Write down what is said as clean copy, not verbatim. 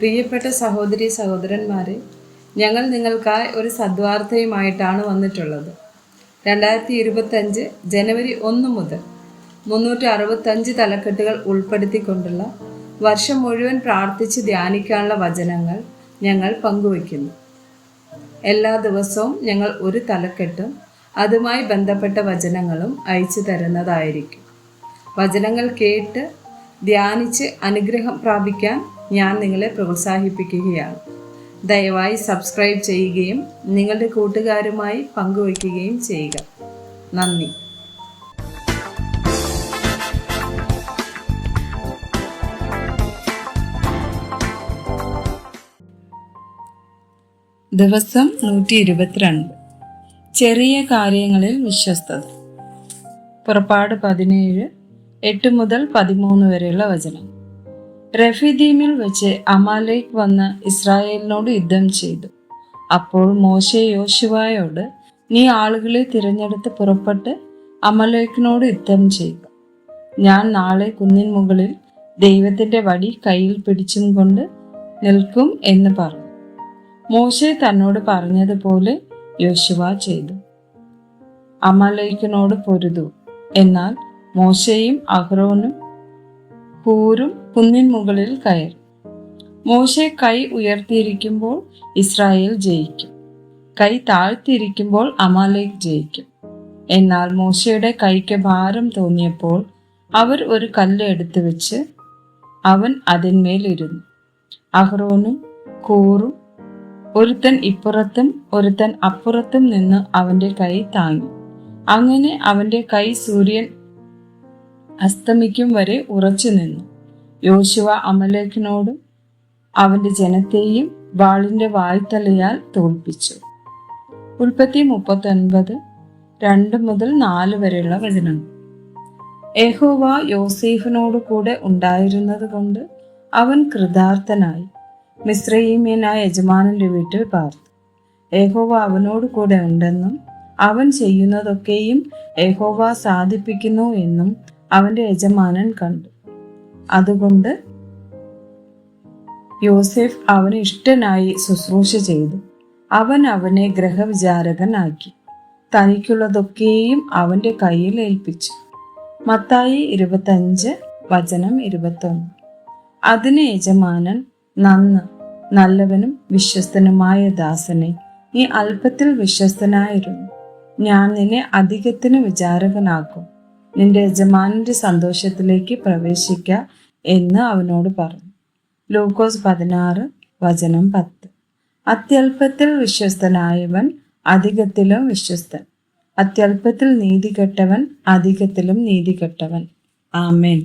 പ്രിയപ്പെട്ട സഹോദരി സഹോദരന്മാരെ, ഞങ്ങൾ നിങ്ങൾക്കായി ഒരു സദ്വാർത്തയുമായിട്ടാണ് വന്നിട്ടുള്ളത്. 2025 ജനുവരി 1 മുതൽ 365 തലക്കെട്ടുകൾ ഉൾപ്പെടുത്തിക്കൊണ്ടുള്ള വർഷം മുഴുവൻ പ്രാർത്ഥിച്ച് ധ്യാനിക്കാനുള്ള വചനങ്ങൾ ഞങ്ങൾ പങ്കുവയ്ക്കുന്നു. എല്ലാ ദിവസവും ഞങ്ങൾ ഒരു തലക്കെട്ടും അതുമായി ബന്ധപ്പെട്ട വചനങ്ങളും അയച്ചു തരുന്നതായിരിക്കും. വചനങ്ങൾ കേട്ട് ധ്യാനിച്ച് അനുഗ്രഹം പ്രാപിക്കാൻ ഞാൻ നിങ്ങളെ പ്രോത്സാഹിപ്പിക്കുകയാണ്. ദയവായി സബ്സ്ക്രൈബ് ചെയ്യുകയും നിങ്ങളുടെ കൂട്ടുകാരുമായി പങ്കുവയ്ക്കുകയും ചെയ്യുക. നന്ദി. ദിവസം 122. ചെറിയ കാര്യങ്ങളിൽ വിശ്വസ്തത. പുറപ്പാട് 17, 8 മുതൽ 13 വരെയുള്ള വചനം. റഫീദീമിൽ വെച്ച് അമാലേക്ക് വന്ന് ഇസ്രായേലിനോട് യുദ്ധം ചെയ്തു. അപ്പോൾ മോശെ യോശുവയോട്, നീ ആളുകളെ തിരഞ്ഞെടുത്ത് പുറപ്പെട്ട് അമാലേക്കിനോട് യുദ്ധം ചെയ്യുക. ഞാൻ നാളെ കുന്നിൻ മുകളിൽ ദൈവത്തിന്റെ വടി കയ്യിൽ പിടിച്ചും കൊണ്ട് നിൽക്കും എന്ന് പറഞ്ഞു. മോശെ തന്നോട് പറഞ്ഞതുപോലെ യോശുവ ചെയ്തു. അമാലേക്കിനോട് പൊരുതു. എന്നാൽ മോശയും അഹ്റോനും ഹൂരും കുന്നിൻ മുകളിൽ കയറി. മോശെ കൈ ഉയർത്തിയിരിക്കുമ്പോൾ ഇസ്രായേൽ ജയിക്കും, കൈ താഴ്ത്തിയിരിക്കുമ്പോൾ അമാലേക്ക് ജയിക്കും. എന്നാൽ മോശയുടെ കൈക്ക് ഭാരം തോന്നിയപ്പോൾ അവർ ഒരു കല്ല് എടുത്തു വെച്ച് അവൻ അതിന്മേലിരുന്നു. അഹ്റോനും ഹൂറും ഒരുത്തൻ ഇപ്പുറത്തും ഒരുത്തൻ അപ്പുറത്തും നിന്ന് അവന്റെ കൈ താങ്ങി. അങ്ങനെ അവന്റെ കൈ സൂര്യൻ അസ്തമിക്കും വരെ ഉറച്ചു നിന്നു. യോശുവ അമലേക്കിനോടും അവന്റെ ജനത്തെയും വാളിന്റെ വായ്ത്തലയാൽ തോൽപ്പിച്ചു. ഉൽപ്പത്തി 39, 2 മുതൽ 4 വരെയുള്ള വചനങ്ങൾ. യഹോവ യോസേഫിനോട് കൂടെ ഉണ്ടായിരുന്നത് കൊണ്ട് അവൻ കൃതാർത്ഥനായി മിസ്രയീമ്യനായ യജമാനന്റെ വീട്ടിൽ പാർത്തു. യഹോവ അവനോട് കൂടെ ഉണ്ടെന്നും അവൻ ചെയ്യുന്നതൊക്കെയും യഹോവ സാധിപ്പിക്കുന്നു എന്നും അവന്റെ യജമാനൻ കണ്ടു. അതുകൊണ്ട് യോസേഫ് അവന് ഇഷ്ടനായി ശുശ്രൂഷ ചെയ്തു. അവൻ അവനെ ഗൃഹവിചാരകനാക്കി തനിക്കുള്ളതൊക്കെയും അവന്റെ കയ്യിൽ ഏൽപ്പിച്ചു. മത്തായി 25, വചനം 21. അതിന് യജമാനൻ, നല്ലവനും വിശ്വസ്തനുമായ ദാസനെ, നീ അല്പത്തിൽ വിശ്വസ്തനായിരുന്നു, ഞാൻ നിന്നെ അധികത്തിന് വിചാരകനാക്കും, നിന്റെ യജമാനന്റെ സന്തോഷത്തിലേക്ക് പ്രവേശിക്ക എന്ന് അവനോട് പറഞ്ഞു. ലൂക്കോസ് 16, വചനം 10. അത്യല്പത്തിൽ വിശ്വസ്തനായവൻ അധികത്തിലും വിശ്വസ്തൻ, അത്യല്പത്തിൽ നീതികെട്ടവൻ അധികത്തിലും നീതികെട്ടവൻ. ആമേൻ.